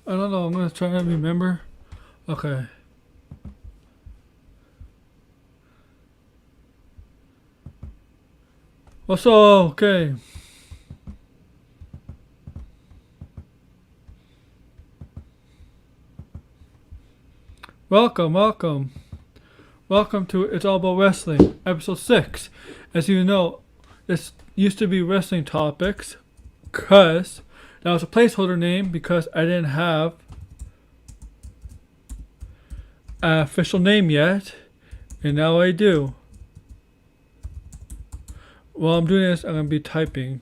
I don't know. I'm gonna try to remember. Okay. What's up? Okay. Welcome to It's All About Wrestling, episode 6. As you know, this used to be Wrestling Topics, because that was a placeholder name because I didn't have an official name yet, and now I do. While I'm doing this, I'm going to be typing.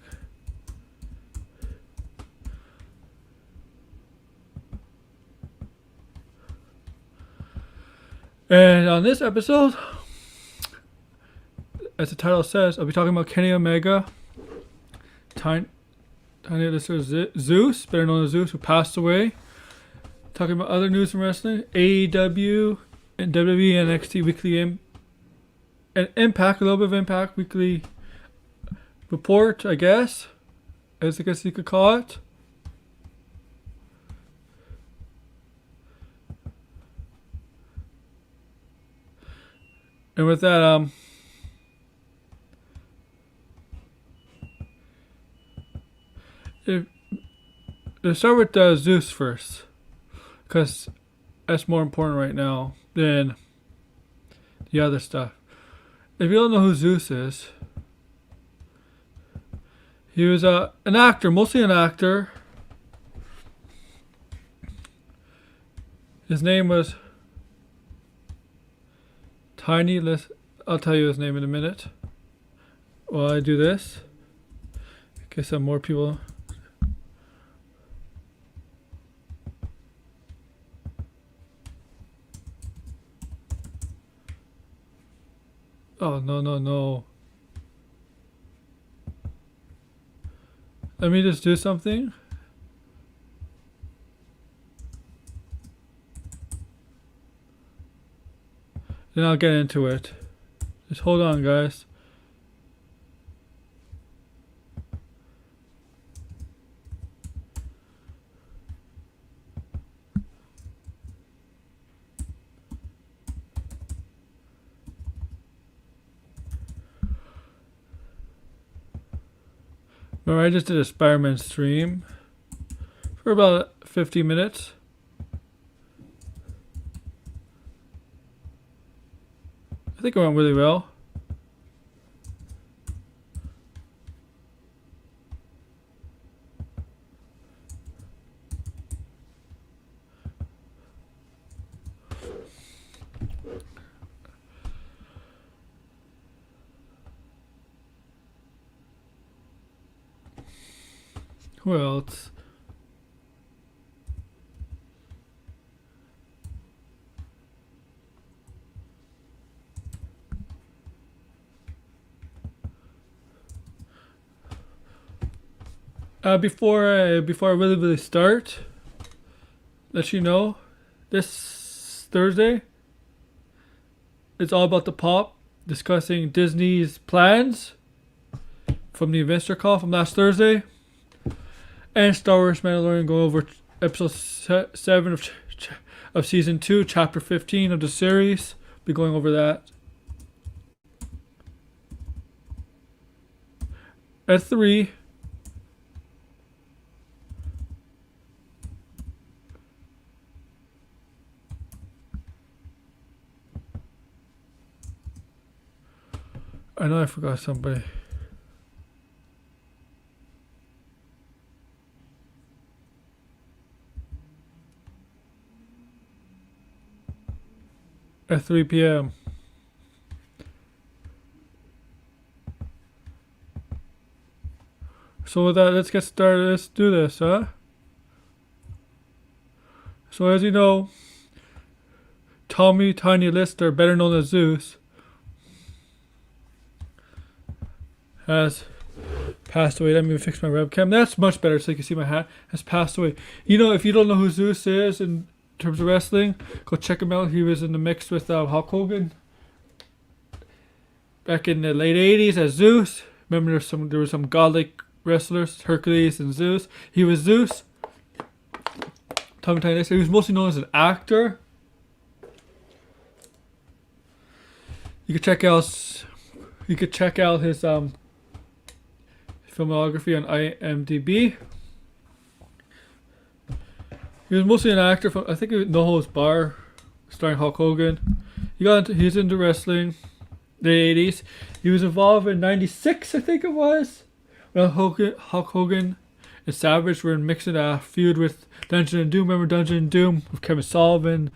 And on this episode, as the title says, I'll be talking about Kenny Omega, Tiny Zeus, better known as Zeus, who passed away. Talking about other news from wrestling, AEW and WWE NXT weekly and Impact, a little bit of Impact weekly report, I guess you could call it. And with that, let's start with Zeus first, because that's more important right now than the other stuff. If you don't know who Zeus is, he was an actor, mostly an actor. His name was Tiny. I'll tell you his name in a minute. While I do this, in case some more people. Oh, no. Let me just do something. Then I'll get into it. Just hold on, guys. Remember, I just did a Spider-Man stream for about 50 minutes. I think it went really well. Who else? Before I really start, let you know, this Thursday, it's all about the pop, discussing Disney's plans from the investor call from last Thursday, and Star Wars Mandalorian going over episode 7 of season 2, chapter 15 of the series. Be going over that. At 3. I know I forgot somebody. At 3 p.m. So with that, let's get started. Let's do this, huh? So as you know, Tommy Tiny Lister, better known as Zeus, has passed away. Let me fix my webcam. That's much better so you can see my hat. Has passed away. You know, if you don't know who Zeus is in terms of wrestling, go check him out. He was in the mix with Hulk Hogan back in the late 80s as Zeus. Remember there were some godlike wrestlers, Hercules and Zeus. He was Zeus. Tommy Tiny Lister. He was mostly known as an actor. You could check out his filmography on IMDb. He was mostly an actor from, I think, No Holds Bar, starring Hulk Hogan. He's into wrestling, the 80s. He was involved in 96, I think it was, when Hulk Hogan and Savage were mixing a feud with Dungeon and Doom. Remember Dungeon and Doom with Kevin Sullivan,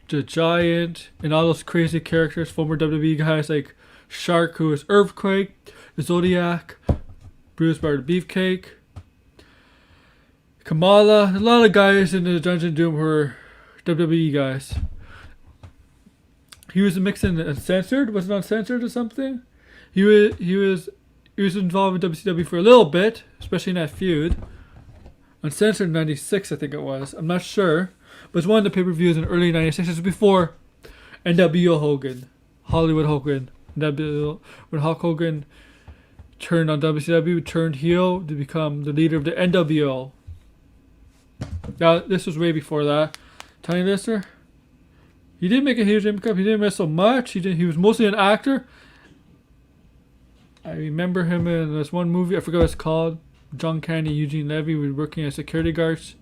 the Giant, and all those crazy characters, former WWE guys like Shark, who was Earthquake, the Zodiac, Bruce Bar the Beefcake, Kamala. A lot of guys in the Dungeon Doom were WWE guys. He was mixing Uncensored. Was it Uncensored or something? He was involved in WCW for a little bit, especially in that feud. Uncensored 96, I think it was. I'm not sure. But it's one of the pay-per-views in early 96. It was before NWO Hogan. Hollywood Hogan. When Hulk Hogan turned on WCW, turned heel to become the leader of the NWO. Now, this was way before that. Tiny Lister, he didn't make a huge impact. He didn't wrestle much. He was mostly an actor. I remember him in this one movie. I forgot what it's called. John Candy, Eugene Levy were working as security guards.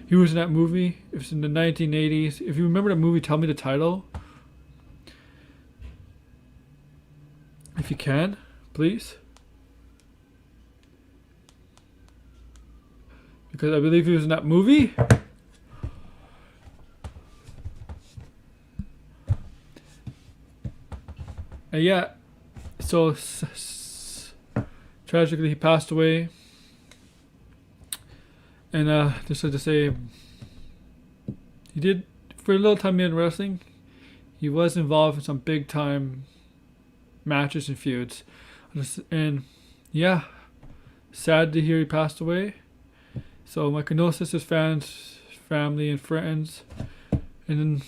He was in that movie. It was in the 1980s. If you remember that movie, tell me the title. If you can, please. Because I believe he was in that movie. And yeah, so tragically he passed away. And just to say, he did, for a little time in wrestling, he was involved in some big time matches and feuds. And yeah, sad to hear he passed away. So my condolences to his fans, family, and friends. And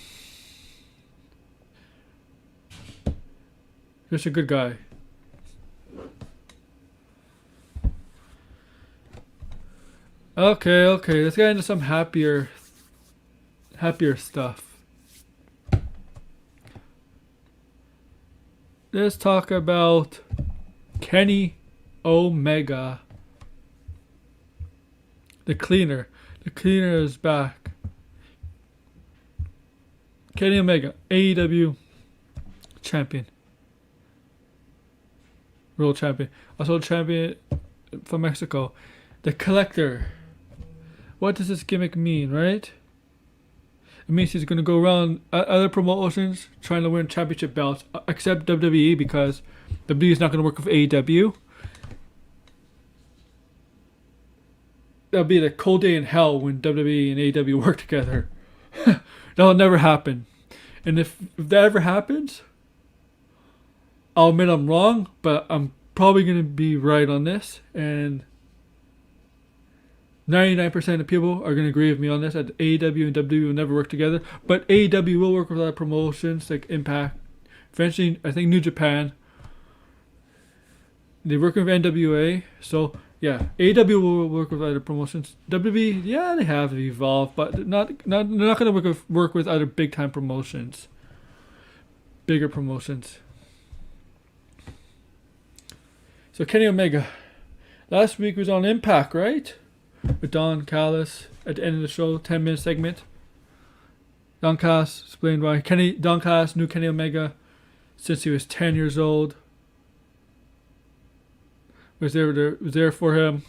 then, just a good guy. Okay, let's get into some happier stuff. Let's talk about Kenny Omega. The Cleaner. The Cleaner is back. Kenny Omega, AEW champion. World champion. Also champion from Mexico. The Collector. What does this gimmick mean, right? It means he's going to go around other promotions trying to win championship belts, except WWE, because WWE is not going to work with AEW. That'll be the cold day in hell when WWE and AEW work together. That'll never happen. And if that ever happens, I'll admit I'm wrong, but I'm probably going to be right on this. And 99% of people are going to agree with me on this, that AEW and WWE will never work together. But AEW will work with other promotions like Impact. Eventually, I think New Japan. They work with NWA. So, yeah, AEW will work with other promotions. WWE, yeah, they have evolved, but they're not going to work with other big-time promotions. Bigger promotions. So, Kenny Omega. Last week was on Impact, right? With Don Callis at the end of the show, 10-minute segment. Don Callis explained why Don Callis knew Kenny Omega since he was 10 years old. Was there for him.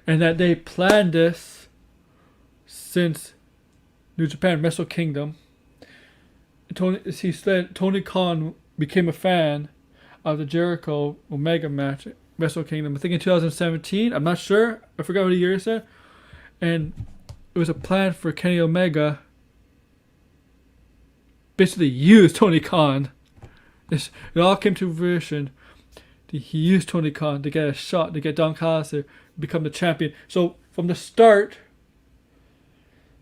And that they planned this since New Japan Wrestle Kingdom. He said Tony Khan became a fan of the Jericho Omega match at Wrestle Kingdom, I think in 2017. I'm not sure. I forgot what year he said. And it was a plan for Kenny Omega basically use Tony Khan. It all came to fruition. He used Tony Khan to get a shot, to get Don Callis to become the champion. So from the start,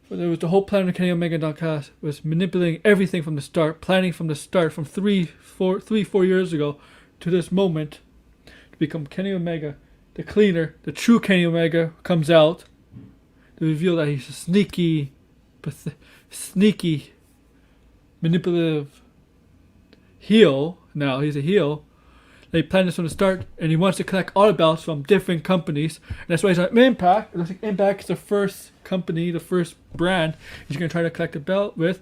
there was the whole plan of Kenny Omega and Don Callis was manipulating everything from the start, planning from the start, from 4 years ago to this moment, to become Kenny Omega, the Cleaner. The true Kenny Omega comes out they reveal that he's a sneaky, manipulative heel. Now he's a heel. They planned this from the start, and he wants to collect all the belts from different companies. And that's why he's on Impact. It looks like Impact is the first company, the first brand he's going to try to collect a belt with.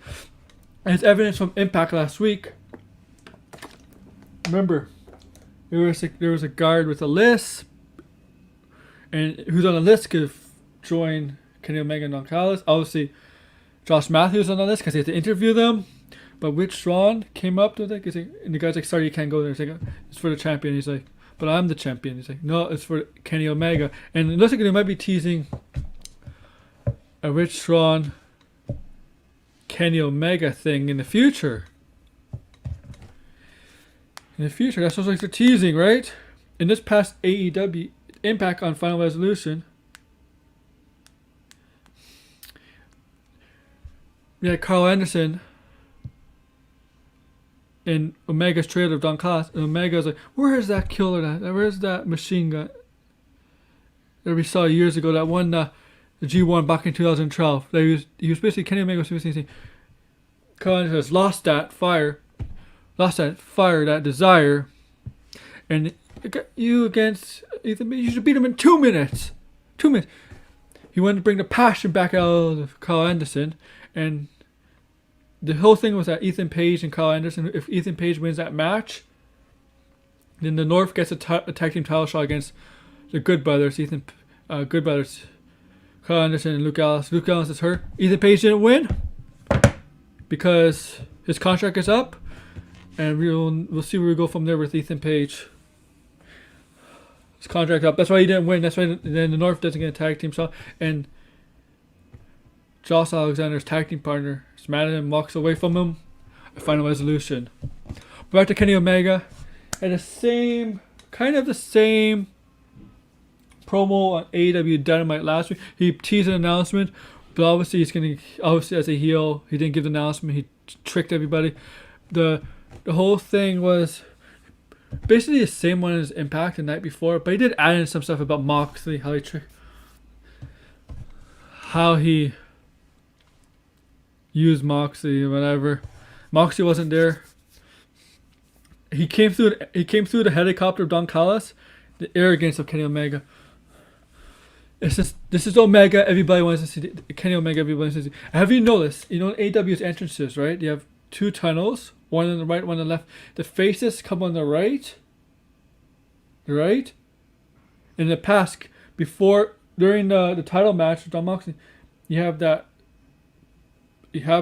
And it's evidence from Impact last week. Remember, there was a guard with a list, and who's on the list could join Kenny Omega and Don Callis. Obviously, Josh Matthews on the list because he had to interview them. But Rich Strawn came up to it, and the guy's like, sorry, you can't go there. He's like, it's for the champion. He's like, but I'm the champion. He's like, no, it's for Kenny Omega. And it looks like they might be teasing a Rich Strawn Kenny Omega thing in the future. In the future, that's what like they're teasing, right? In this past AEW Impact on Final Resolution, we had Carl Anderson in Omega's trailer of Don Callis, and Omega's like, where's that killer at? Where's that machine gun that we saw years ago that won the G1 back in 2012? He was basically, Kenny Omega was basically saying, Carl Anderson has lost that fire, that desire, and you against Ethan, you should beat him in 2 minutes. 2 minutes. He wanted to bring the passion back out of Carl Anderson, and the whole thing was that Ethan Page and Carl Anderson, if Ethan Page wins that match, then the North gets a tag team title shot against the Good Brothers, Good Brothers, Carl Anderson and Luke Gallows. Luke Gallows is hurt. Ethan Page didn't win because his contract is up, and we'll see where we go from there with Ethan Page. His contract up. That's why he didn't win. That's why then the North doesn't get a tag team shot, and Josh Alexander's tag team partner is mad at him, walks away from him. A Final Resolution. Back to Kenny Omega, and kind of the same promo on AEW Dynamite last week. He teased an announcement, but obviously as a heel, he didn't give the announcement. He tricked everybody. The whole thing was basically the same one as Impact the night before, but he did add in some stuff about Moxley, how he used Moxley or whatever. Moxley wasn't there. He came through the helicopter of Don Callis. The arrogance of Kenny Omega. This is Omega. Everybody wants to see Kenny Omega. Everybody wants to see. Have you noticed? In AEW's entrances, right? You have two tunnels, one on the right, one on the left. The faces come on the right. Right. In the past, during the title match with Don Moxley, you have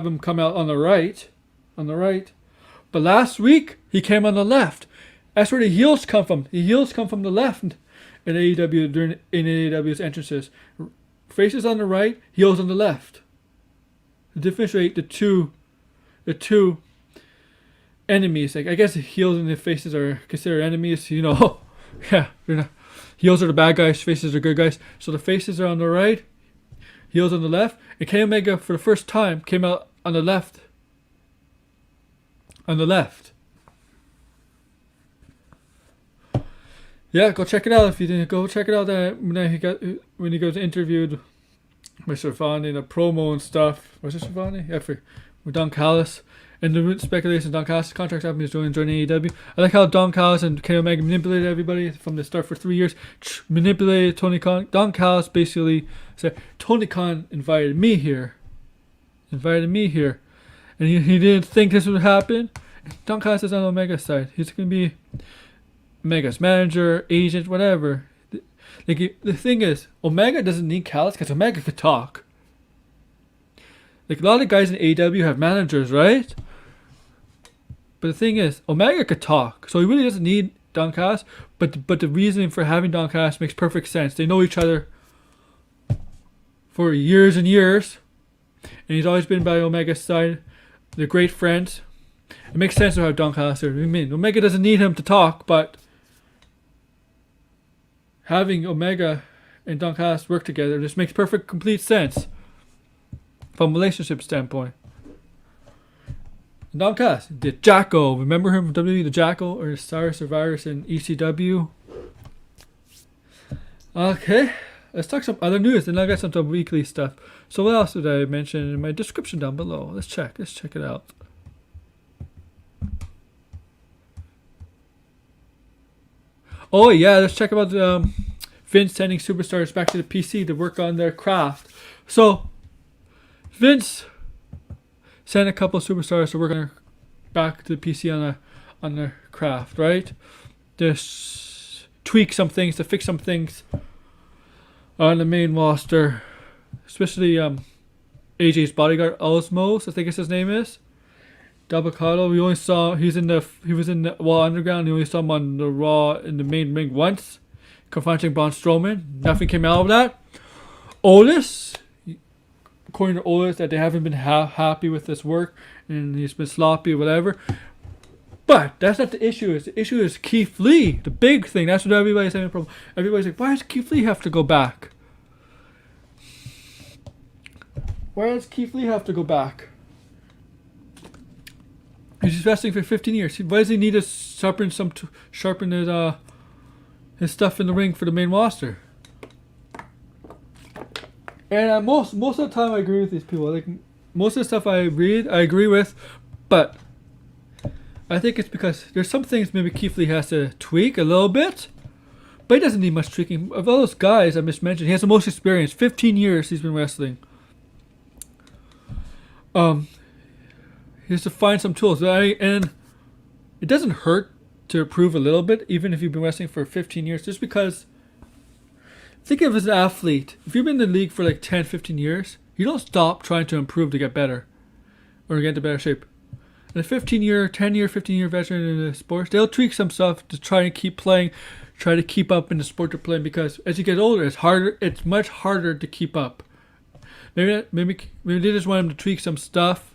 him come out on the right. But last week he came on the left. That's where the heels come from. The heels come from the left in AEW in AEW's entrances. Faces on the right, heels on the left. To differentiate the two enemies. Like, I guess the heels and the faces are considered enemies. Yeah, heels are the bad guys, faces are good guys. So the faces are on the right, heels on the left. And Kenny Omega for the first time came out on the left. Yeah, go check it out if you didn't. Go check it out when he got interviewed by Schiavone, the promo and stuff. Was it Schiavone? Yeah, with Don Callis. And the speculation Don Callis' contract up, he's joining AEW. I like how Don Callis and Kenny Omega manipulated everybody from the start for 3 years. Manipulated Tony Khan. Don Callis basically said, Tony Khan invited me here. And he didn't think this would happen. Don Callis is on Omega's side. He's going to be Omega's manager, agent, whatever. The thing is, Omega doesn't need Callis because Omega could talk. Like, a lot of guys in AEW have managers, right? But the thing is, Omega could talk, so he really doesn't need Don Callis. But the reasoning for having Don Callis makes perfect sense. They know each other for years and years, and he's always been by Omega's side. They're great friends. It makes sense to have Don Callis there. I mean, Omega doesn't need him to talk, but having Omega and Don Callis work together just makes complete sense from a relationship standpoint. Don Callis, the Jackal. Remember him from WWE, the Jackal, or Cyrus or Virus in ECW? Okay, let's talk some other news, and I got some weekly stuff. So what else did I mention in my description down below? Let's check it out. Oh yeah, let's check about Vince sending superstars back to the PC to work on their craft. So Vince sent a couple of superstars to work on back to the PC on their craft, right? Just tweak some things, to fix some things on the main roster, especially AJ's bodyguard Osmos, I think his name is. Dabakato, we only saw he was in the Raw Underground. We only saw him on the Raw in the main ring once, confronting Braun Strowman. Nothing came out of that. Otis, according to Otis, that they haven't been happy with this work and he's been sloppy or whatever. But that's not the issue. The issue is Keith Lee, the big thing. That's what everybody's having a problem. Everybody's like, why does Keith Lee have to go back? Why does Keith Lee have to go back? He's wrestling for 15 years. Why does he need to sharpen his stuff in the ring for the main roster? And most of the time, I agree with these people. Like most of the stuff I read, I agree with, but I think it's because there's some things maybe Keith Lee has to tweak a little bit, but he doesn't need much tweaking. Of all those guys I just mentioned, he has the most experience. 15 years he's been wrestling. He has to find some tools, and it doesn't hurt to improve a little bit, even if you've been wrestling for 15 years. Just because, think of it as an athlete. If you've been in the league for like 10, 15 years, you don't stop trying to improve to get better or get into better shape. And a 15-year, 10-year, 15-year veteran in the sports, they'll tweak some stuff to try and keep playing, try to keep up in the sport they're playing, because as you get older, it's harder. It's much harder to keep up. Maybe they just want him to tweak some stuff.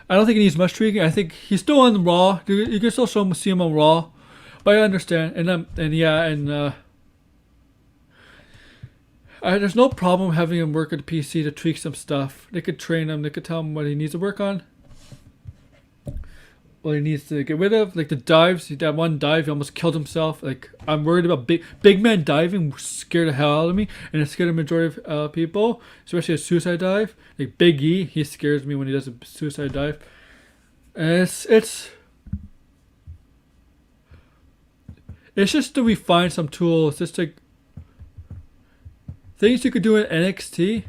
I don't think he needs much tweaking. I think he's still on Raw. You can still see him on Raw, but I understand. There's no problem having him work at the PC to tweak some stuff. They could train him. They could tell him what he needs to work on, what he needs to get rid of. Like the dives, that one dive, he almost killed himself. Like I'm worried about big man diving. Scared the hell out of me, and it scared the majority of people, especially a suicide dive. Like Big E, he scares me when he does a suicide dive. And it's just to refine some tools, just like things you could do in NXT.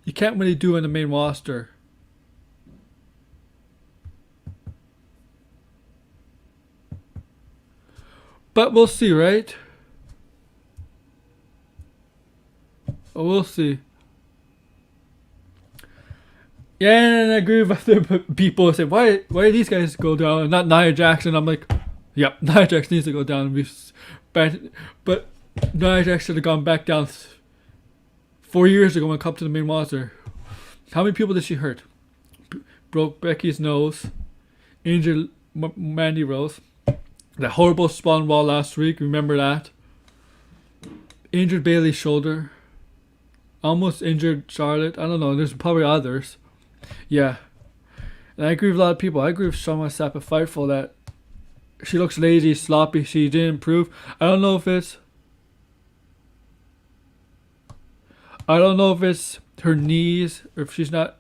You can't really do in the main roster. But we'll see, right? We'll see. Yeah, and I agree with other people who say, why do these guys go down and not Nia Jackson? I'm like, yep, Nia Jackson needs to go down. But Nia Jackson should have gone back down 4 years ago when it comes to the main roster. How many people did she hurt? Broke Becky's nose, injured Mandy Rose. That horrible spawn wall last week, remember that? Injured Bailey's shoulder. Almost injured Charlotte. I don't know, there's probably others. Yeah. And I agree with a lot of people. I agree with Shawn Sapp at Fightful that she looks lazy, sloppy, she didn't improve. I don't know if it's her knees, or if she's not,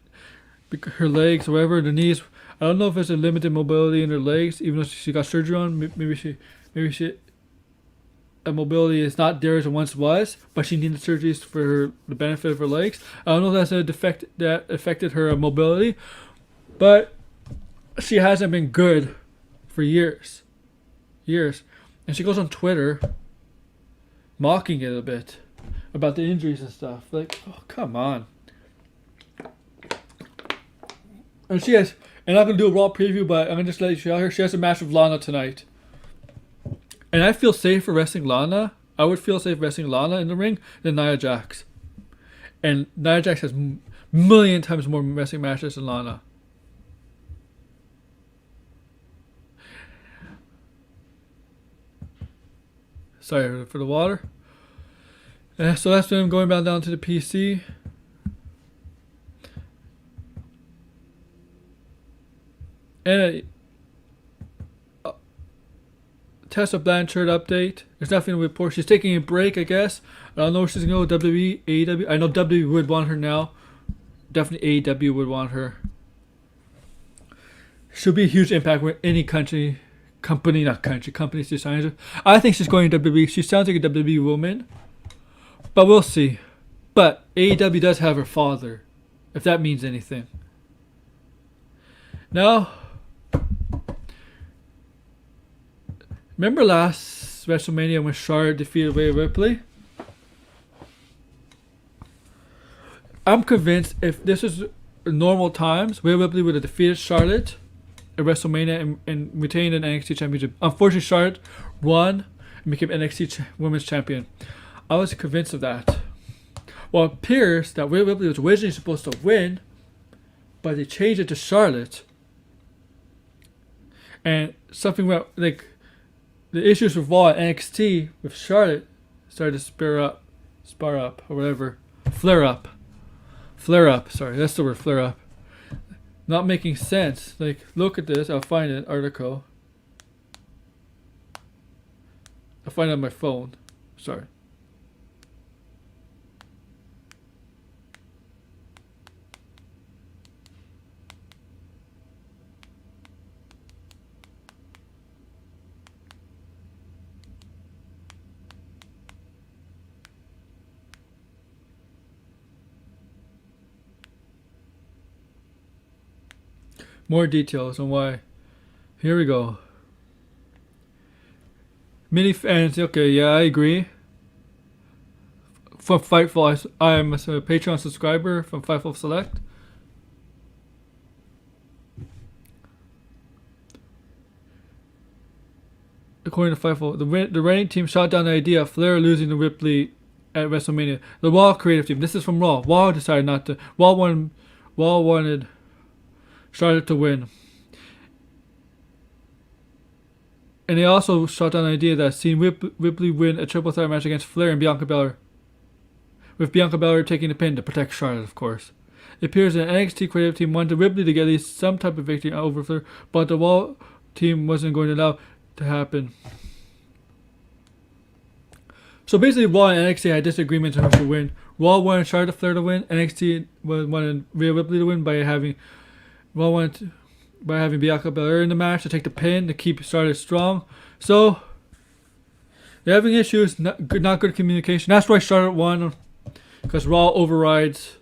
her legs, whatever, the knees. I don't know if it's a limited mobility in her legs, even though she got surgery on. Maybe she mobility is not there as it once was, but she needed surgeries for the benefit of her legs. I don't know if that's a defect that affected her mobility, but she hasn't been good for years. And she goes on Twitter mocking it a bit about the injuries and stuff. Like, oh, come on. And she has, and I'm going to do a Raw preview, but I'm going to just let you out here. She has a match with Lana tonight. And I feel safer wrestling Lana. I would feel safe wrestling Lana in the ring than Nia Jax. And Nia Jax has million times more wrestling matches than Lana. Sorry for the water. So that's when I'm going back down to the PC. Tessa Blanchard update. There's nothing to report. She's taking a break, I guess. I don't know if she's going to go to WWE, AEW. I know WWE would want her now. Definitely AEW would want her. She'll be a huge impact with any company she signs with. I think she's going to WWE. She sounds like a WWE woman. But we'll see. But AEW does have her father, if that means anything. Now, remember last WrestleMania when Charlotte defeated Rhea Ripley? I'm convinced if this is normal times, Rhea Ripley would have defeated Charlotte at WrestleMania and retained an NXT championship. Unfortunately, Charlotte won and became NXT Women's Champion. I was convinced of that. Well, it appears that Rhea Ripley was originally supposed to win, but they changed it to Charlotte. And something went, like, the issues with Raw and NXT with Charlotte started to flare up. Sorry, that's the word, flare up. Not making sense. Like, look at this. I'll find an article. I'll find it on my phone. Sorry. More details on why. Here we go. Many fans, okay, yeah, I agree. From Fightful, I am a Patreon subscriber from Fightful Select. According to Fightful, the reigning team shot down the idea of Flair losing to Ripley at WrestleMania. The Raw creative team, this is from Raw. Raw decided not to. Raw wanted Charlotte to win. And they also shot down the idea that seeing Ripley win a triple threat match against Flair and Bianca Belair, with Bianca Belair taking the pin to protect Charlotte, of course. It appears that NXT creative team wanted Ripley to get at least some type of victory over Flair, but the Raw team wasn't going to allow to happen. So basically, Raw and NXT had disagreements on who should win. Raw wanted Charlotte Flair to win. NXT wanted Rhea Ripley to win by having Bianca Belair in the match to take the pin to keep Charlotte strong. So they're having issues, not good communication. That's why Charlotte won, because Raw overrides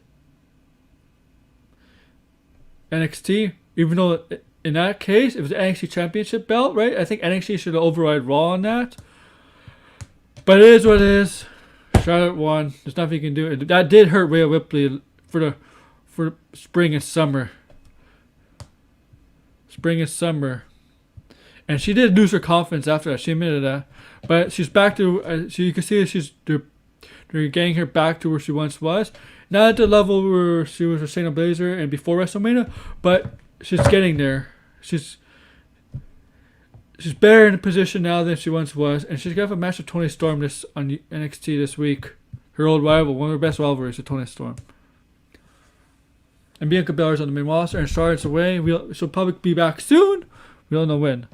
NXT. Even though in that case it was an NXT Championship belt, right? I think NXT should have override Raw on that. But it is what it is. Charlotte won. There's nothing you can do. That did hurt Rhea Ripley for spring and summer. And she did lose her confidence after that. She admitted that. But she's back to, so you can see that they're getting her back to where she once was. Not at the level where she was with Shayna Baszler and before WrestleMania, but she's getting there. She's better in a position now than she once was. And she's going to have a match with Toni Storm on NXT this week. Her old rival, one of her best rivalries with Toni Storm. And Bianca Belair's on the main roster, and Charlotte's away. She'll probably be back soon. We don't know when.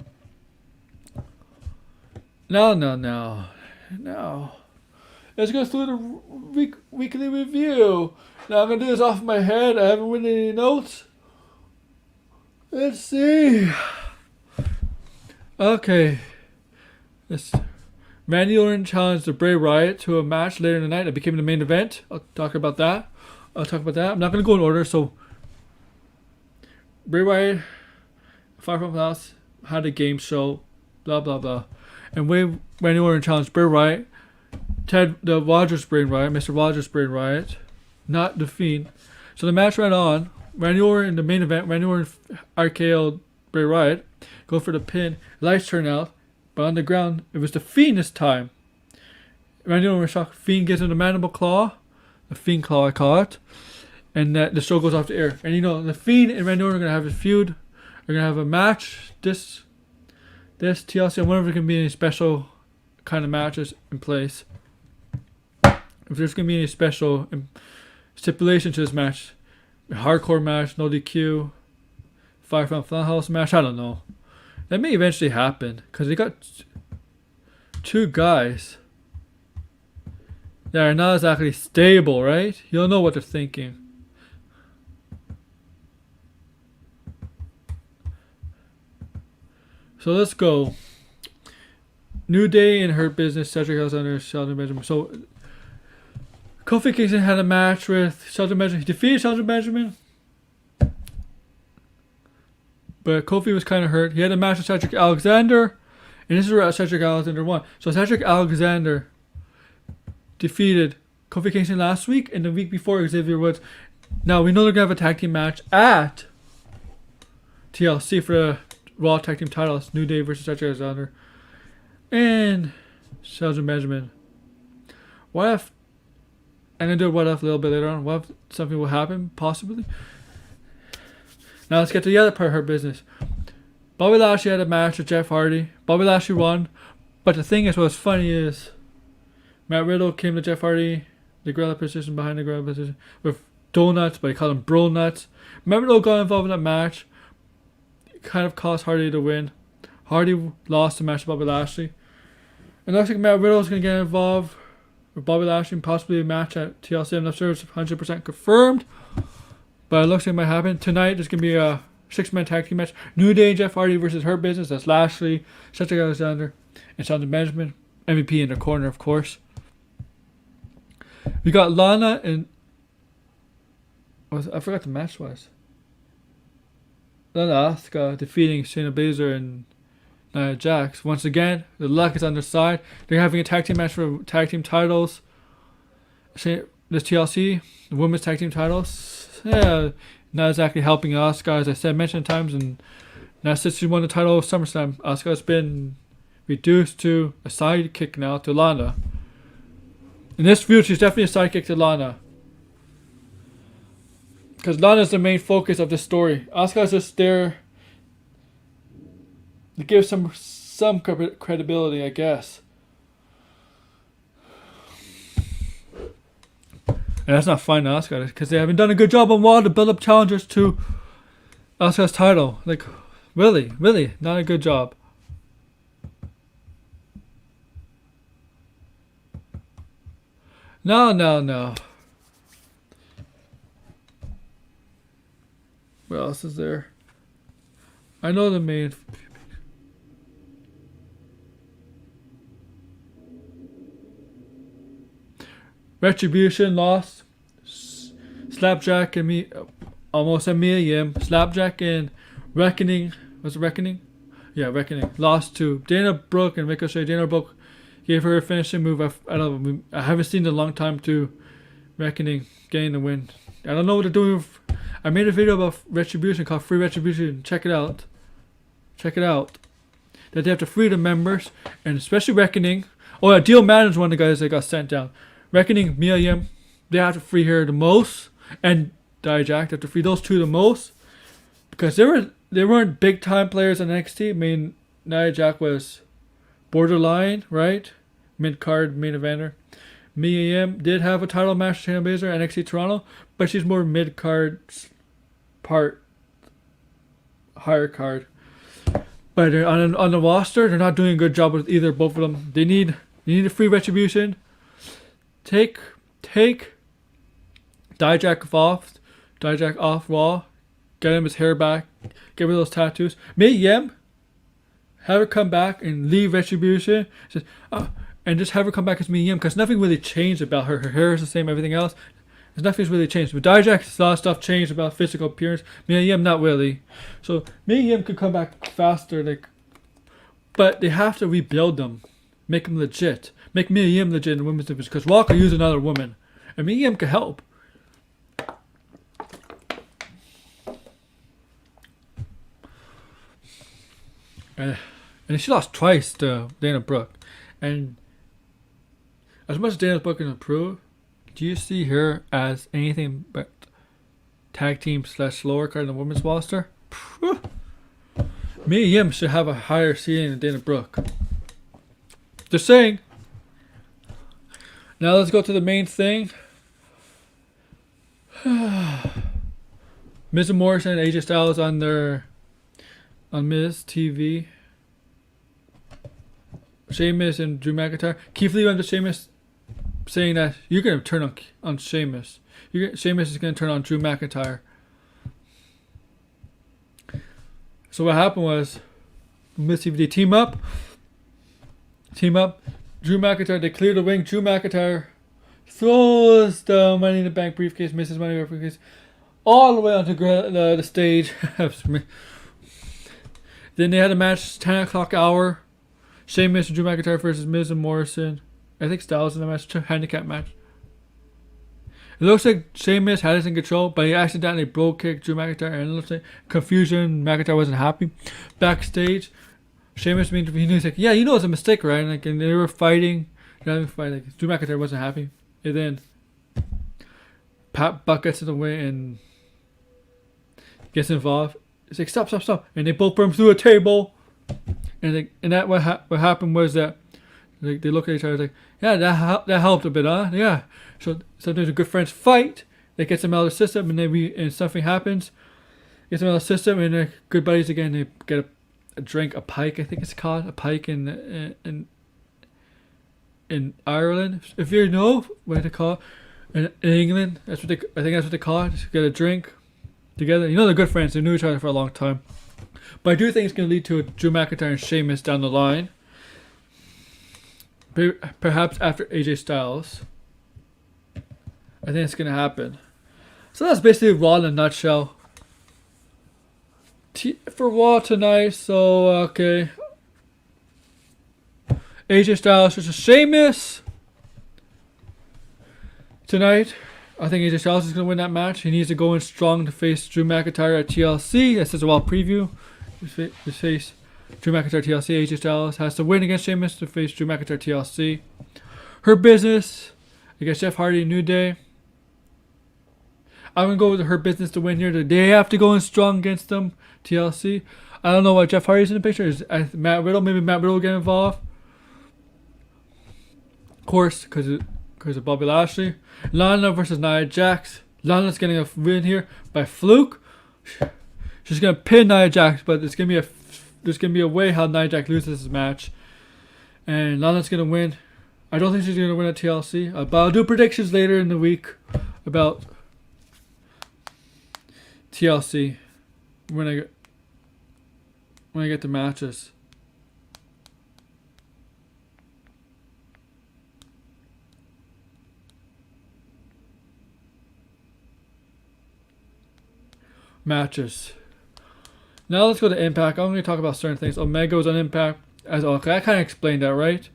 Now. Let's go through the weekly review. Now I'm going to do this off my head. I haven't written any notes. Let's see. Okay. Randy Orton challenged Bray Wyatt to a match later in the night that became the main event. I'll talk about that. I'm not going to go in order. So, Bray Wyatt, Fire from the House, had a game show, blah, blah, blah. And Randy Orton challenged Bray Wyatt, Mr. Rogers Bray Wyatt, not The Fiend. So the match ran on. Randy Orton in the main event, Randy Orton RKO'd Bray Wyatt, go for the pin. Lights turn out, but on the ground, it was The Fiend this time. Randy Orton was shocked. Fiend gets in the mandible claw. The Fiend claw, I call it. And the show goes off the air. And The Fiend and Randy Orton are going to have a feud. They're going to have a match. This TLC, I wonder if there can be any special kind of matches in place. If there's going to be any special stipulation to this match. A hardcore match, no DQ. Fire from Funhouse match, I don't know. That may eventually happen. Because they got two guys that are not exactly stable, right? You'll know what they're thinking. So let's go. New Day in Hurt Business, Cedric Alexander, Shelton Benjamin. So Kofi Kingston had a match with Shelton Benjamin. He defeated Shelton Benjamin, but Kofi was kind of hurt. He had a match with Cedric Alexander, and this is where Cedric Alexander won. So Cedric Alexander defeated Kofi Kingston last week, and the week before Xavier Woods. Now we know they're gonna have a tag team match at TLC for the Raw Tag Team titles. New Day versus Cedric Alexander and Shelton Benjamin. What if? And I do what if a little bit later on. What if something will happen? Possibly. Now let's get to the other part of her business. Bobby Lashley had a match with Jeff Hardy. Bobby Lashley won. But the thing is, what's funny is Matt Riddle came to Jeff Hardy, the gorilla position behind the gorilla position, with donuts, but he called them bro nuts. Matt Riddle got involved in that match. It kind of caused Hardy to win. Hardy lost the match to Bobby Lashley. And looks like Matt Riddle is going to get involved with Bobby Lashley and possibly a match at TLC. I'm not sure it's 100% confirmed, but it looks like it might happen. Tonight there's going to be a 6-man tag team match. New Day and Jeff Hardy versus Hurt Business. That's Lashley, Cedric Alexander, and Shelton Benjamin. MVP in the corner, of course. We got Lana and... I forgot the match was. Lana Asuka defeating Shayna Baszler and Nia Jax. Once again, the luck is on their side. They're having a tag team match for tag team titles. This TLC, the women's tag team titles. Yeah, not exactly helping Asuka, as I said, mentioned times. And now since she won the title of SummerSlam, Asuka's been reduced to a sidekick now to Lana. In this feud, she's definitely a sidekick to Lana, because Lana's the main focus of this story. Asuka's just there to give some credibility, I guess. And that's not fine to Asuka, because they haven't done a good job on Raw to build up challengers to Asuka's title. Like, really, not a good job. No. What else is there? I know the main... Retribution lost. Slapjack and me... Almost a Mia Yim. Slapjack and Reckoning... Was it Reckoning? Yeah, Reckoning. Lost to Dana Brooke and Ricochet. Dana Brooke gave her a finishing move. I don't know. I haven't seen it in a long time to Reckoning getting the win. I don't know what they're doing. I made a video about Retribution called Free Retribution. Check it out. That they have to free the members, and especially Reckoning. Oh yeah, Deal Madden's one of the guys that got sent down. Reckoning, Mia Yim, they have to free her the most, and Nia Jax, they have to free those two the most, because they weren't big time players in NXT. I mean, Nia Jax was borderline, right? Mid card, main eventer. Mia Yim did have a title match with Shayna Baszler, NXT Toronto, but she's more mid card, higher card. But on the roster, they're not doing a good job with either. Both of them. They need a free Retribution. Take Dijak off Raw. Get him his hair back. Get rid of those tattoos. Mia Yim, have her come back and leave Retribution. And just have her come back as Mia Yim, because nothing really changed about her. Her hair is the same, everything else. Nothing's really changed. With Dijak, a lot of stuff changed about physical appearance. Mia Yim, not really. So Mia Yim could come back faster, but they have to rebuild them, make them legit, make Mia Yim legit in the women's division. Because Raw could use another woman, and Mia Yim could help. And she lost twice to Dana Brooke, and as much as Dana Brooke can improve, do you see her as anything but tag team / lower card in the women's roster? Mia Yim should have a higher ceiling than Dana Brooke. Just saying. Now let's go to the main thing. Miz and Morrison and AJ Styles on Miz TV. Sheamus and Drew McIntyre. Keith Lee went to Sheamus saying that you're going to turn on Sheamus. Sheamus is going to turn on Drew McIntyre. So what happened was, they team up. Drew McIntyre, they clear the ring. Drew McIntyre throws the Money in the Bank briefcase, misses Money in the Bank briefcase, all the way onto the stage. Then they had a match, 10 o'clock hour. Sheamus and Drew McIntyre versus Miz and Morrison. I think Styles in the match, handicap match. It looks like Sheamus had it in control, but he accidentally broke kicked Drew McIntyre, and it looks like confusion. McIntyre wasn't happy. Backstage, Sheamus he's like, yeah, you know it's a mistake, right? And they were fighting. Drew McIntyre wasn't happy. And then Buck gets in the way and gets involved. It's like, stop. And they both burn through a table. And what happened was that they look at each other like, yeah, that helped a bit, huh? Yeah. So sometimes when good friends fight, they get them out of the system, and something happens. Get them out of the system, and they're good buddies again. They get a drink, a pike, I think it's called, a pike in Ireland. If you know what they call it, in England, I think that's what they call it. Just get a drink together. You know they're good friends. They knew each other for a long time. But I do think it's going to lead to a Drew McIntyre and Sheamus down the line. Perhaps after AJ Styles. I think it's going to happen. So that's basically Raw in a nutshell. For Raw tonight, so okay. AJ Styles versus Sheamus. Tonight, I think AJ Styles is going to win that match. He needs to go in strong to face Drew McIntyre at TLC. This is a Raw preview. To face Drew McIntyre TLC. AJ Styles has to win against Sheamus to face Drew McIntyre TLC. Her Business against Jeff Hardy, New Day. I'm going to go with Her Business to win here. They have to go in strong against them. TLC. I don't know why Jeff Hardy's in the picture. Is Matt Riddle? Maybe Matt Riddle will get involved. Of course, because of Bobby Lashley. Lana versus Nia Jax. Lana's getting a win here by fluke. She's going to pin Nia Jax, but there's going to be a way how Nia Jax loses this match. And Lana's going to win. I don't think she's going to win at TLC. But I'll do predictions later in the week about TLC when I get the matches. Now let's go to Impact. I'm going to talk about certain things. Omega was on Impact. I kind of explained that, right?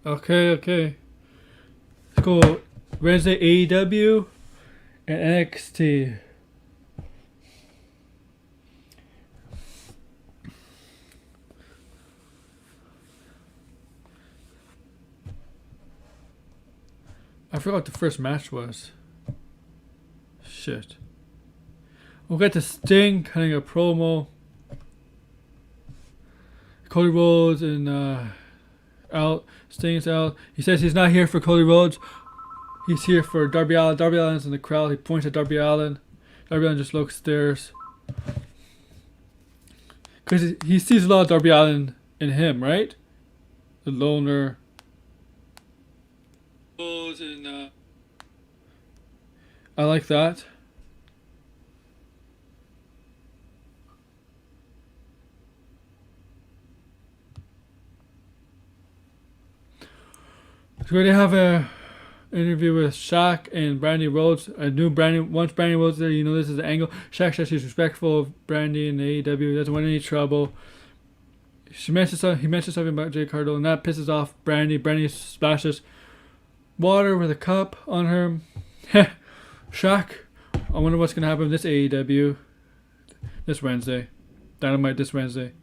Okay. Let's go Wednesday AEW and NXT. I forgot what the first match was. Shit. We'll get to Sting cutting a promo. Cody Rhodes and out. Sting's out. He says he's not here for Cody Rhodes. He's here for Darby Allin. Darby Allin's in the crowd. He points at Darby Allin. Darby Allin just stares. Because he sees a lot of Darby Allin and him, right? The loner. And, I like that. So we have a interview with Shaq and Brandy Rhodes. I knew once Brandy Rhodes there, you know this is the angle. Shaq says he's respectful of Brandy and the AEW, doesn't want any trouble. He mentions something about Jay Cardo, and that pisses off Brandy. Brandy splashes water with a cup on her. Shaq, I wonder what's gonna happen with this AEW this Wednesday. Dynamite this Wednesday.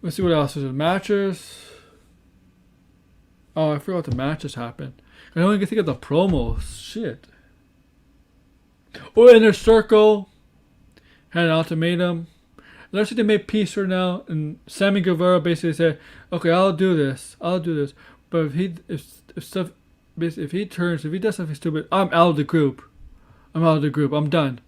Let's see what else is in matches. Oh, I forgot the matches happened. I only can think of the promos. Shit. Oh, Inner Circle had an ultimatum. Let's say they made peace for now, and Sammy Guevara basically said, "Okay, I'll do this. But if he does something stupid, I'm out of the group. I'm done."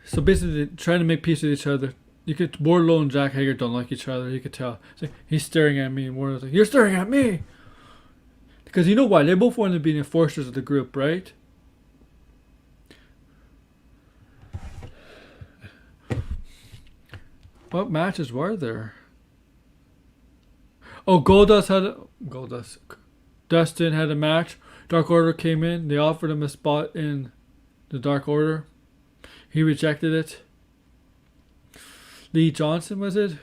So basically, trying to make peace with each other. Wardlow and Jack Hager don't like each other. You could tell. Like, he's staring at me, and Wardlow's like, "You're staring at me." Because you know why? They both want to be the enforcers of the group, right? What matches were there? Oh, Dustin had a match. Dark Order came in. They offered him a spot in the Dark Order. He rejected it. Lee Johnson, was it?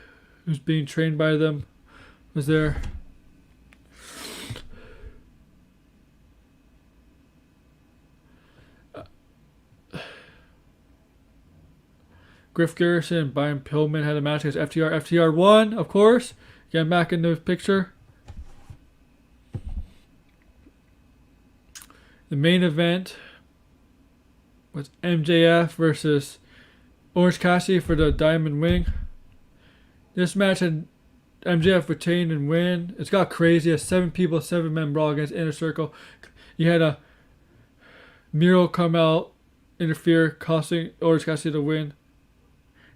Who's being trained by them, was there. Griff Garrison and Brian Pillman had a match against FTR. FTR won, of course. Getting back in the picture. The main event was MJF versus Orange Cassidy for the Diamond Ring. This match had MJF retain and win. It's got crazy. A 7-man brawl against Inner Circle. You had a Miro come out, interfere, costing Orange Cassidy to win.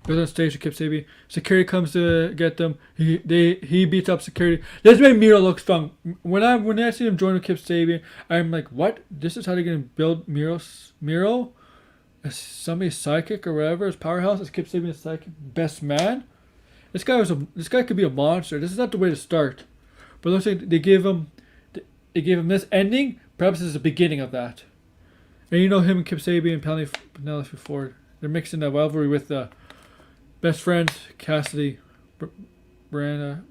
Goes on stage to Kip Sabian. Security comes to get them. He beats up security. This made Miro look strong. When I see him join with Kip Sabian, I'm like, what? This is how they're gonna build Miro? As somebody's psychic or whatever, his powerhouse is Kip Sabian's psychic best man. This guy could be a monster. This is not the way to start. But it looks like they gave him this ending. Perhaps this is the beginning of that. And you know him and Kip Sabian and Penelope Ford. They're mixing that rivalry with the best friends Cassidy, Brenda,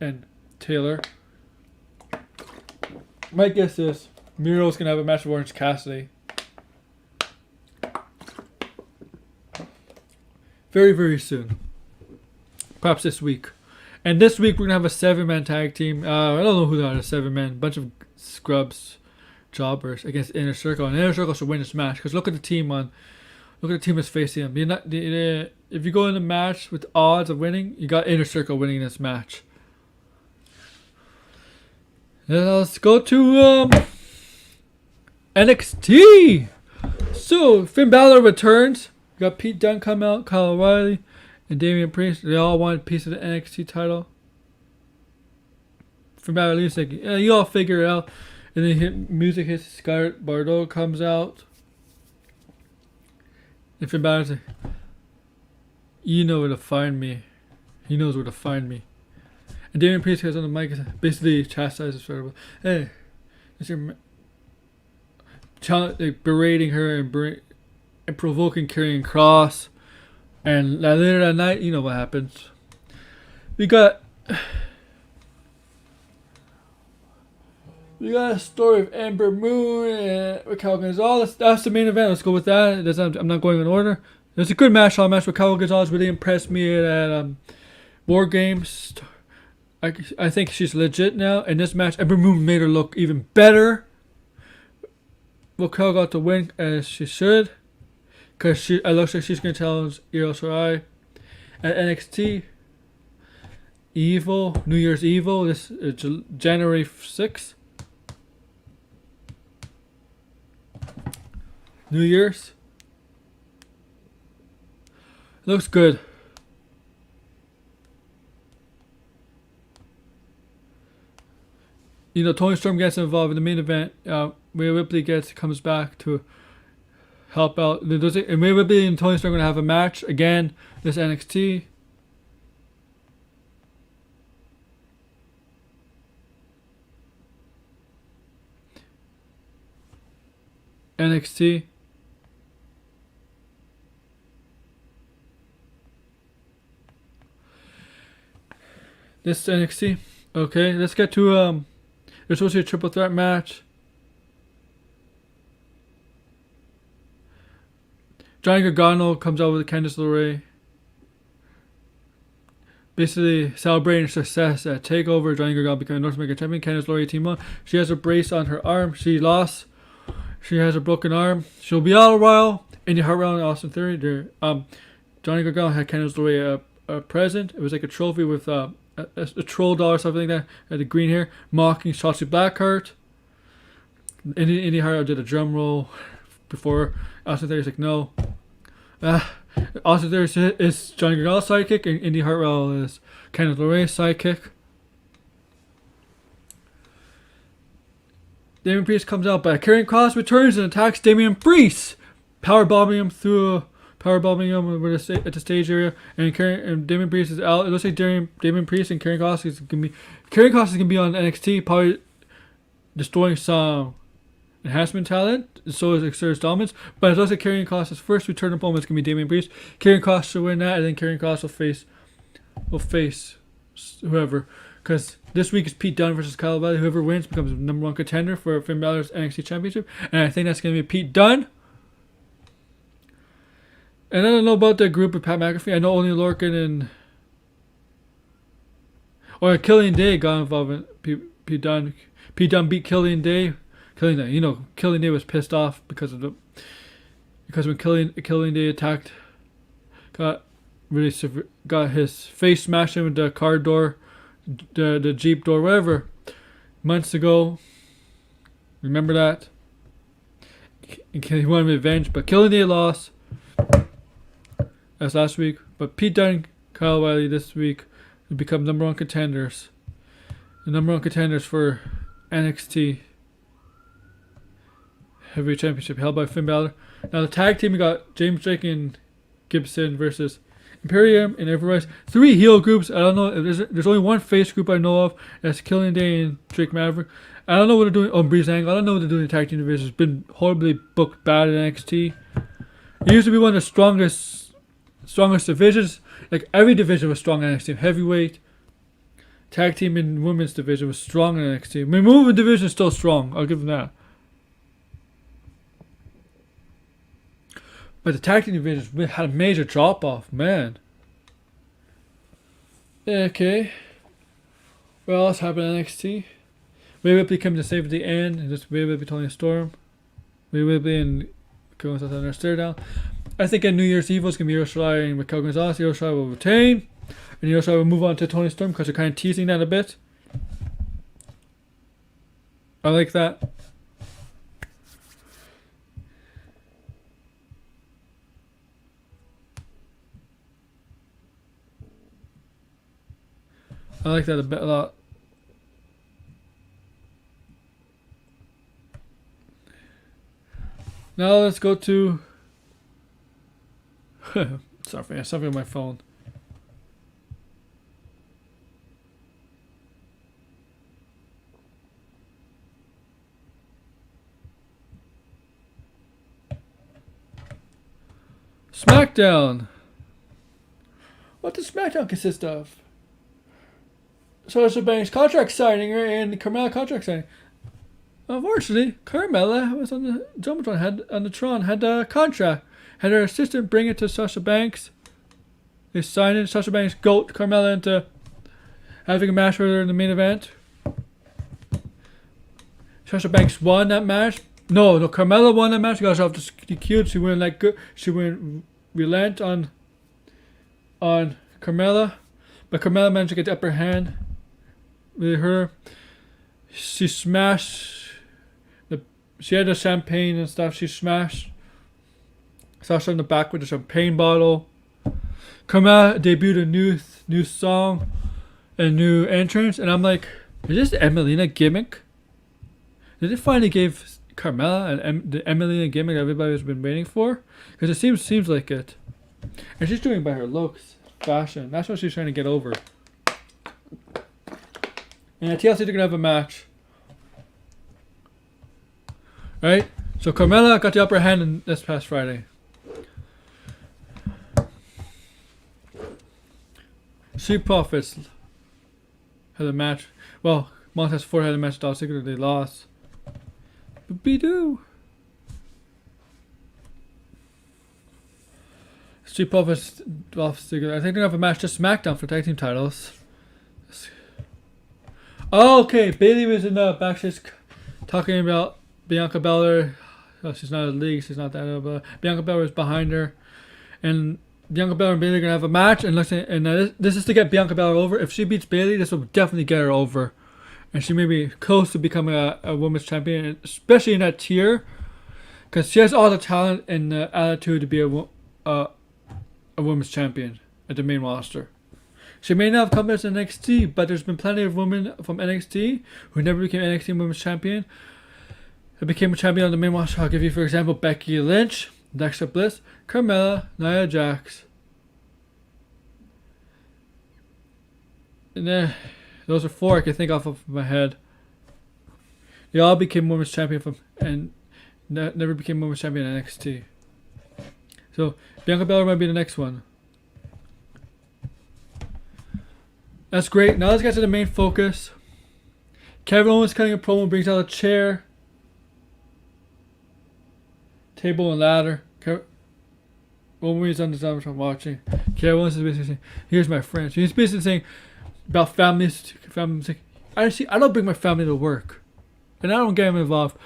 and Taylor. My guess is Miro's gonna have a match with Orange Cassidy. Very, very soon. Perhaps this week. And this week we're going to have a 7-man tag team. I don't know who that is, 7-man. Bunch of scrubs, jobbers against Inner Circle. And Inner Circle should win this match. Because look at the team that's facing them. If you go in the match with odds of winning, you got Inner Circle winning this match. And let's go to NXT. So, Finn Balor returns. You got Pete Dunne come out, Kyle O'Reilly, and Damian Priest. They all want a piece of the NXT title. Finn Balor leaves like, yeah, you all figure it out. And then music hits, Scott Bardo comes out. And Finn Balor's like, you know where to find me. He knows where to find me. And Damian Priest goes on the mic and basically chastises her. Hey, it's your berating her and provoking Karrion Kross. And later that night, you know what happens. We got a story of Ember Moon and Raquel Gonzalez. That's the main event. Let's go with that. I'm not going in order. It's a good match. Raquel Gonzalez really impressed me at War Games. I think she's legit now. In this match, Ember Moon made her look even better. Raquel got the win as she should. Because it looks like she's going to challenge Io Shirai at NXT. Evil, New Year's Evil. This is January 6th. New Year's. Looks good. You know, Tony Storm gets involved in the main event. Rhea Ripley comes back to help out. And Rhea Ripley and Tony Storm are going to have a match again. This NXT. NXT. This NXT. Okay, let's get to there's supposed to be a triple threat match. Johnny Gargano comes out with Candice LeRae. Basically celebrating success at TakeOver. Johnny Gargano becoming North American champion. Candice LeRae team on. She has a brace on her arm. She lost. She has a broken arm. She'll be out a while. Indy Hartwell and Austin Theory. Johnny Gargano had Candice LeRae a present. It was like a trophy with a troll doll or something like that. Had the green hair. Mocking Shotzi Blackheart. Indy Hartwell did a drum roll before. Austin Theory's like, no. Austin Theory is Johnny Gargano's sidekick, and Indy Hartwell is Candice LeRae's sidekick. Damian Priest comes out, but Karrion Kross returns and attacks Damian Priest, powerbombing him at the stage area, and Damian Priest is out. It looks like Damian Priest and Karrion Kross is gonna be on NXT, probably destroying some enhancement talent. So is Exer's Dominance, but it looks like Karrion Kross' first return opponent is gonna be Damian Priest. Karrion Kross should win that, and then Karrion Kross will face whoever. Because this week is Pete Dunne versus Kyle O'Reilly. Whoever wins becomes the number one contender for Finn Balor's NXT Championship. And I think that's going to be Pete Dunne. And I don't know about the group with Pat McAfee. I know only Lorcan and Killian Day got involved in Pete Dunne. Pete Dunne beat Killian Day. Killian Day was pissed off because when Killian Day attacked, got his face smashed in with the car door. The Jeep door, whatever, months ago. Remember that? He wanted revenge, but Killian Day lost. That's last week. But Pete Dunne, Kyle O'Reilly this week will become number one contenders. The number one contenders for NXT Heavyweight Championship held by Finn Balor. Now the tag team, we got James Drake and Gibson versus Imperium and Everrise. 3 heel groups. I don't know. There's only one face group I know of. That's Killian Day and Drake Maverick. I don't know what they're doing. Oh, Breeze Angle. I don't know what they're doing in the tag team division. It's been horribly booked bad in NXT. It used to be one of the strongest divisions. Like every division was strong in NXT. Heavyweight, tag team, and women's division was strong in NXT. I mean, movement division is still strong. I'll give them that. But the tag team division had a major drop off, man. Okay. What else happened in NXT? Rhea Ripley came to save at the end, and just Rhea Ripley Tony Storm. Rhea Ripley and Io Shirai on their stare down. I think in New Year's Evil it's gonna be Io Shirai and Raquel Gonzalez. Io Shirai will retain, and Io Shirai will move on to Tony Storm because they're kind of teasing that a bit. I like that. I like that a lot. Now let's go to sorry, something on my phone. SmackDown. What does SmackDown consist of? Sasha Banks contract signing and Carmella contract signing. Unfortunately, Carmella was on the Jumbotron, had a contract. Had her assistant bring it to Sasha Banks. They signed it. Sasha Banks goat Carmella into having a match with her in the main event. Sasha Banks won that match. No, Carmella won that match. She got herself DQ'd. She wouldn't relent on Carmella. But Carmella managed to get the upper hand with her. She smashed she had the champagne and stuff. She smashed Sasha in the back with a champagne bottle. Carmella debuted a new song and new entrance, and I'm like, is this Emelina gimmick? Did they finally give Carmella the Emelina gimmick everybody's been waiting for? Because it seems like it. And she's doing it by her looks, fashion. That's what she's trying to get over. And at TLC they're gonna have a match. Right? So Carmella got the upper hand this past Friday. Street Profits had a match. Well, Montez Ford had a match with Dolph Ziggler. They lost. But be-do. Street Profits, Dolph Ziggler. I think they're going to have a match to SmackDown for tag team titles. Oh, okay. Bayley was in the backstage talking about Bianca Belair. Oh, she's not in the league. She's not that. But Bianca Belair is behind her. And Bianca Belair and Bayley are going to have a match. And this is to get Bianca Belair over. If she beats Bayley, this will definitely get her over. And she may be close to becoming a women's champion, especially in that tier. Because she has all the talent and the attitude to be a women's champion at the main roster. She may not have come as NXT, but there's been plenty of women from NXT who never became NXT women's champion. Who became a champion on the main roster. I'll give you, for example, Becky Lynch, Alexa Bliss, Carmella, Nia Jax. And then those are 4 I can think off of my head. They all became women's champion and never became women's champion in NXT. So Bianca Belair might be the next one. That's great. Now let's get to the main focus. Kevin Owens cutting a promo, brings out a chair, table, and ladder. Roman Reigns on the side I'm watching. Kevin Owens is basically saying, "Here's my friends." He's basically saying about families. I don't bring my family to work, and I don't get them involved,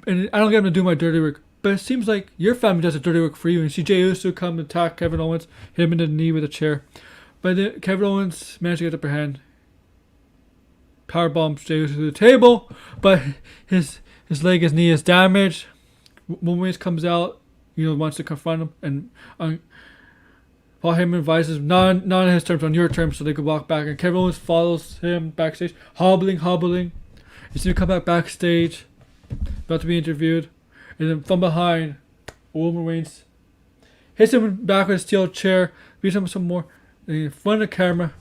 and I don't get them to do my dirty work. But it seems like your family does the dirty work for you. And see Jey Uso come and attack Kevin Owens, hit him in the knee with a chair. But then Kevin Owens managed to get the upper hand. Powerbombs Jey Uso to the table, but his knee is damaged. Roman Reigns comes out, wants to confront him, and Paul Heyman advises not on his terms, on your terms, so they could walk back. And Kevin Owens follows him backstage, hobbling. He's gonna come backstage, about to be interviewed, and then from behind, Roman Reigns hits him back with a steel chair, beats him some more. And in front of the camera,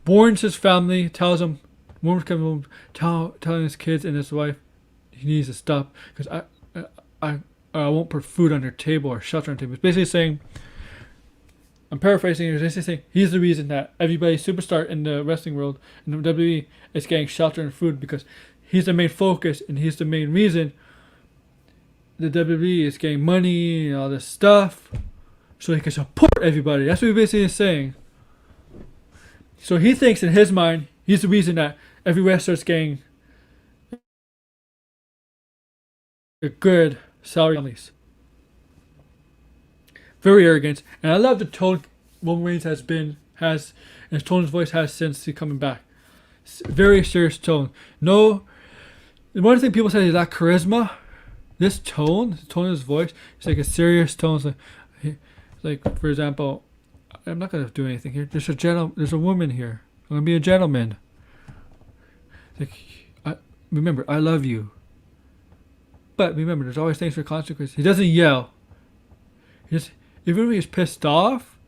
warns his family, tells him, warns Kevin Owens, telling his kids and his wife, he needs to stop because I won't put food on their table or shelter on the table. It's basically saying, I'm paraphrasing, he's basically saying he's the reason that everybody superstar in the wrestling world, in the WWE, is getting shelter and food because he's the main focus and he's the main reason the WWE is getting money and all this stuff so he can support everybody. That's what he basically is saying. So he thinks in his mind, he's the reason that every wrestler is getting a good salary at least. Very arrogant, and I love the tone Roman Reigns has, and his tone his voice has since he's coming back. Very serious tone. No, one thing people say is that charisma. This tone, the tone of his voice, it's like a serious tone. It's like for example, I'm not gonna do anything here. There's a woman here. I'm gonna be a gentleman. Remember, I love you. But remember, there's always things for consequences. He doesn't yell. Even when he's pissed off,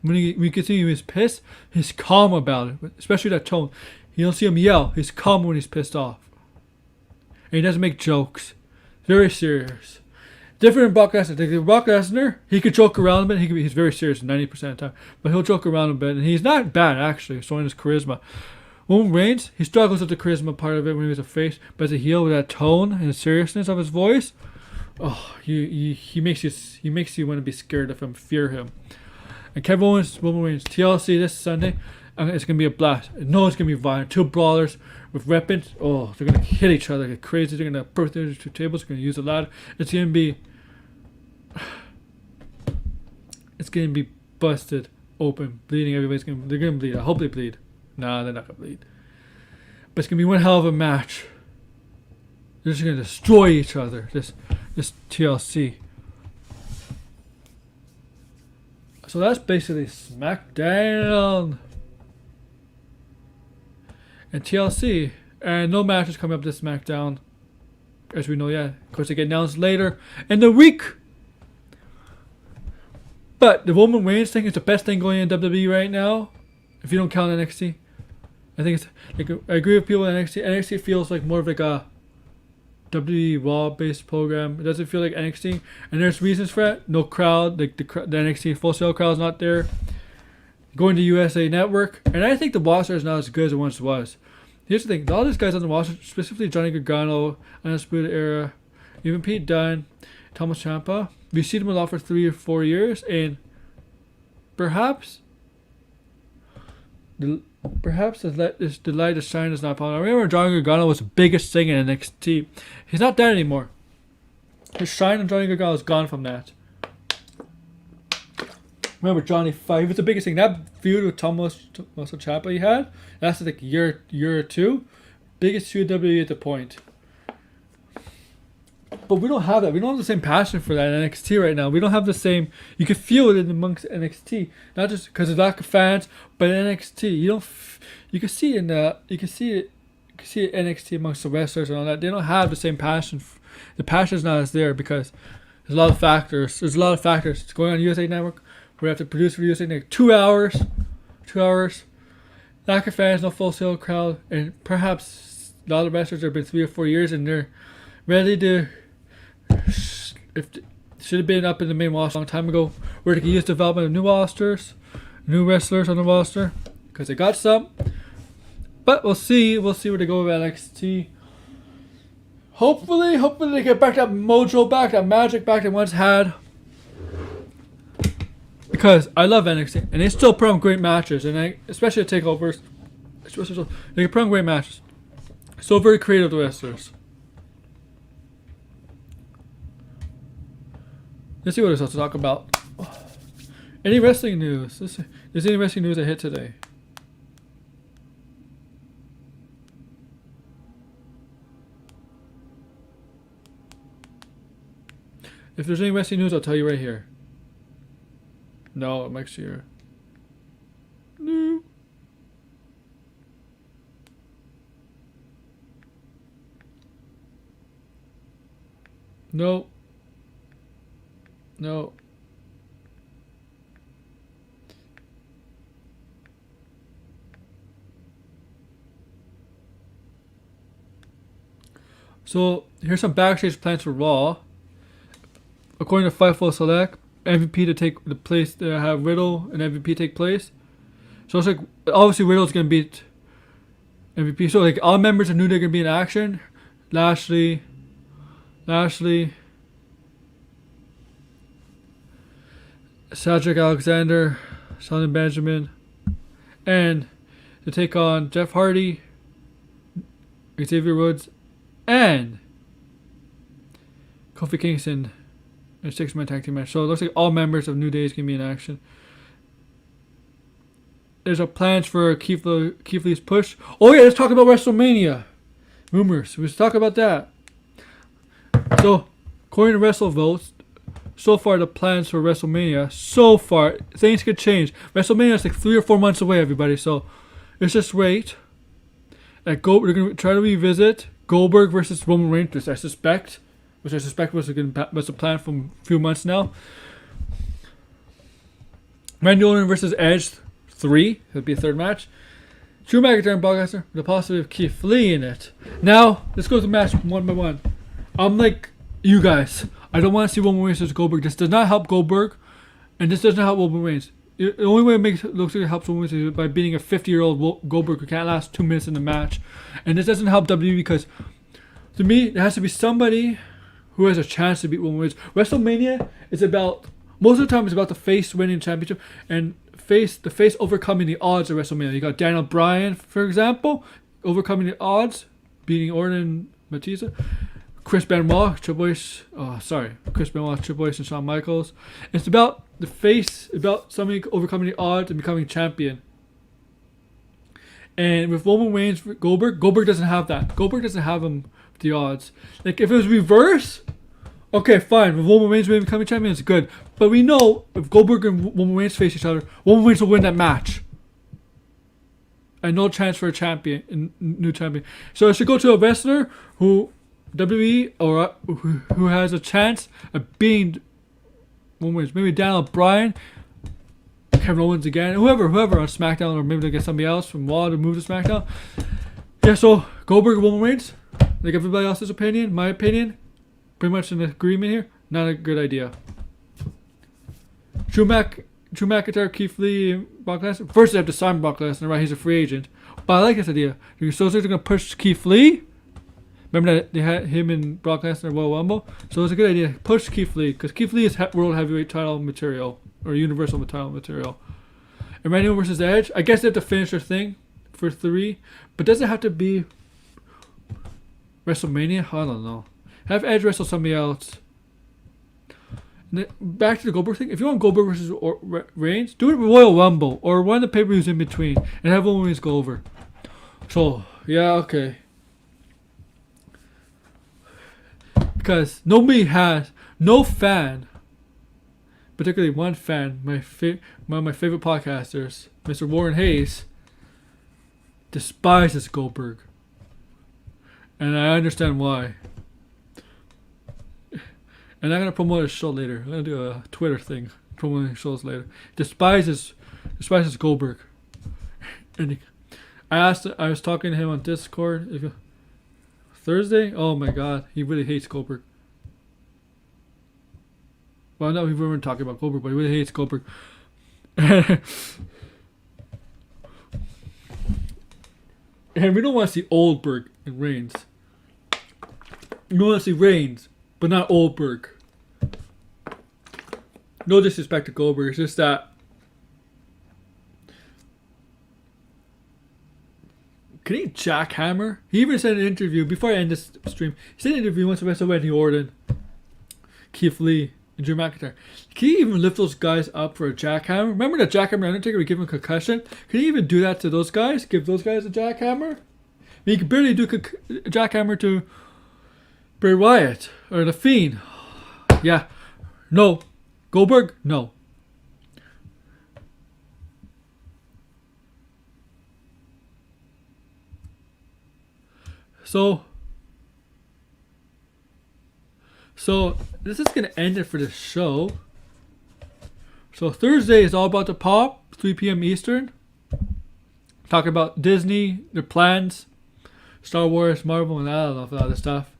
when you can see he's pissed, he's calm about it. Especially that tone. You don't see him yell. He's calm when he's pissed off. And he doesn't make jokes. Very serious. Different than Brock Lesnar. Brock Lesnar, he could joke around a bit. He's very serious 90% of the time. But he'll joke around a bit. And he's not bad, actually, showing his charisma. Roman Reigns, he struggles with the charisma part of it when he was a face. But as a heel, with that tone and the seriousness of his voice, he makes you want to be scared of him, fear him. And Kevin Owens, Roman Reigns, TLC this Sunday, it's gonna be a blast. I know it's gonna be violent. 2 brawlers with weapons. Oh, they're gonna hit each other like crazy. They're gonna burst their 2 tables. They're gonna use a ladder. It's gonna be busted open, bleeding. They're gonna bleed. I hope they bleed. Nah, they're not gonna bleed. But it's gonna be one hell of a match. They're just gonna destroy each other. This TLC. So that's basically SmackDown and TLC, and no matches coming up this SmackDown, as we know yet. Of course, they get announced later in the week. But the Roman Reigns thing is the best thing going in WWE right now, if you don't count NXT. I think it's like, I agree with people in NXT. NXT feels like more of like a WWE Raw based program. It doesn't feel like NXT, and there's reasons for that. No crowd, like the NXT Full Sail crowd is not there. Going to USA Network, and I think the roster is not as good as it once was. Here's the thing: all these guys on the roster, specifically Johnny Gargano, Undisputed Era, even Pete Dunne, Thomas Ciampa, we've seen them a lot for 3 or 4 years, and perhaps the light to shine is not upon. I remember Johnny Gargano was the biggest thing in NXT. He's not that anymore. His shine on Johnny Gargano is gone from that. Remember Johnny 5 was the biggest thing. That feud with Thomas Ciampa he had, that's like a year or two. Biggest feud WWE at the point. But we don't have that. We don't have the same passion for that in NXT right now. We don't have the same. You can feel it in amongst NXT, not just because of lack of fans, but in NXT, you don't. You can see it in the. You can see it in NXT amongst the wrestlers and all that. They don't have the same passion. The passion is not as there because there's a lot of factors. There's a lot of factors. It's going on USA Network. We have to produce for USA Network 2 hours. 2 hours. Lack of fans, no Full Sail crowd, and perhaps a lot of wrestlers have been 3 or 4 years and they're ready to. Should have been up in the main roster a long time ago, where they can use development of new rosters, new wrestlers on the roster, because they got some. But we'll see where they go with NXT. Hopefully they get back that mojo back, that magic back they once had. Because I love NXT, and they still put on great matches, and especially the takeovers, they can put on great matches. So very creative, the wrestlers. Let's see what else to talk about. Any wrestling news? Is any wrestling news that hit today? If there's any wrestling news, I'll tell you right here. No, next year. No. No. No. So here's some backstage plans for Raw. According to Fightful Select, MVP to take the place to have Riddle and MVP take place. So it's like obviously Riddle's gonna beat MVP. So like all members of New Day are gonna be in action. Lashley. Cedric Alexander, Shelton Benjamin, and to take on Jeff Hardy, Xavier Woods, and Kofi Kingston in a 6-man tag team match. So it looks like all members of New Day is going to be in action. There's a plans for Keith Lee's push. Oh yeah, let's talk about WrestleMania. Rumors. Let's talk about that. So, according to WrestleVotes, so far the plans for WrestleMania, so far, things could change. WrestleMania is like 3 or 4 months away, everybody, so let's just wait. We're going to try to revisit Goldberg versus Roman Reigns, which I suspect was the plan from a few months now. Randy Orton versus Edge 3, that'd be a third match. Drew McIntyre and Brock Lesnar with the possibility of Keith Lee in it. Now, let's go to the match one by one. I'm like you guys. I don't want to see Roman Reigns versus Goldberg. This does not help Goldberg, and this doesn't help Roman Reigns. The only way it looks like it helps Roman Reigns is by beating a 50-year-old Goldberg who can't last 2 minutes in the match. And this doesn't help WWE because, to me, there has to be somebody who has a chance to beat Roman Reigns. WrestleMania is about, most of the time, it's about the face winning the championship and the face overcoming the odds of WrestleMania. You got Daniel Bryan, for example, overcoming the odds, beating Orton and Batista. Chris Benoit, Triple H, and Shawn Michaels. It's about the face, about somebody overcoming the odds and becoming champion. And with Roman Reigns, Goldberg doesn't have that. Goldberg doesn't have him with the odds. Like if it was reverse, okay, fine. With Roman Reigns becoming champion, it's good. But we know if Goldberg and Roman Reigns face each other, Roman Reigns will win that match. And no chance for a champion, new champion. So I should go to a wrestler who WWE or who has a chance of being Roman Reigns. Maybe Daniel Bryan. Kevin Owens again, whoever on SmackDown, or maybe they'll get somebody else from Raw to move to SmackDown. Yeah, so Goldberg and Roman Reigns, like everybody else's opinion, my opinion, pretty much in agreement here. Not a good idea. Drew McIntyre, Keith Lee, Brock Lesnar. First, they have to sign Brock Lesnar, right? He's a free agent. But I like this idea. So they're going to push Keith Lee. Remember that they had him and Brock Lesnar at Royal Rumble? So it's a good idea. Push Keith Lee, because Keith Lee is World Heavyweight title material. Or Universal title material. And Randy Orton versus Edge, I guess they have to finish their thing for 3. But does it have to be WrestleMania? I don't know. Have Edge wrestle somebody else. And then back to the Goldberg thing. If you want Goldberg versus Reigns, do it with Royal Rumble. Or one of the pay-per-views in between. And have Roman Reigns go over. So, yeah, okay. Because no fan, particularly one fan, one of my favorite podcasters, Mr. Warren Hayes, despises Goldberg. And I understand why. And I'm going to promote his show later. I'm going to do a Twitter thing, promoting shows later. Despises Goldberg. And I was talking to him on Discord Thursday. Oh my God, he really hates Goldberg. Well, no, we weren't talking about Goldberg, but he really hates Goldberg. And we don't want to see Oldberg and Reigns. We want to see Reigns, but not Oldberg. No disrespect to Goldberg, it's just that can he jackhammer? He even said in an interview, before I end this stream, he said in an interview once to wrestle Randy Orton, Keith Lee, and Drew McIntyre. Can he even lift those guys up for a jackhammer? Remember that jackhammer Undertaker would give him a concussion? Can he even do that to those guys? Give those guys a jackhammer? I mean, he could barely do a jackhammer to Bray Wyatt or The Fiend. Yeah. No. Goldberg? No. So this is going to end it for this show. So Thursday is all about the pop, 3 p.m. Eastern. Talking about Disney, their plans, Star Wars, Marvel, and I don't know, all this stuff.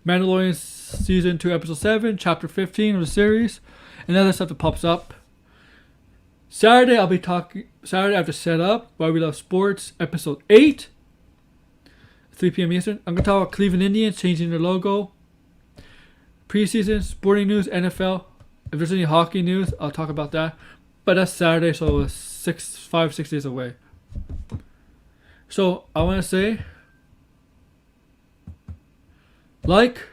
Mandalorian Season 2, Episode 7, Chapter 15 of the series, and other stuff that pops up. Saturday, I'll be talking. Saturday, I have to set up Why We Love Sports, Episode 8, 3 p.m. Eastern. I'm going to talk about Cleveland Indians changing their logo. Preseason, sporting news, NFL. If there's any hockey news, I'll talk about that. But that's Saturday, so it's 5-6 days away. So I want to say, like,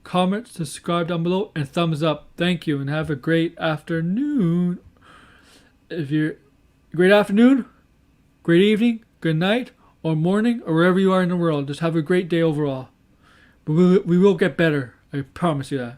comment, subscribe down below, and thumbs up. Thank you, and have a great afternoon. Great afternoon, great evening, good night, or morning, or wherever you are in the world. Just have a great day overall. But we will get better. I promise you that.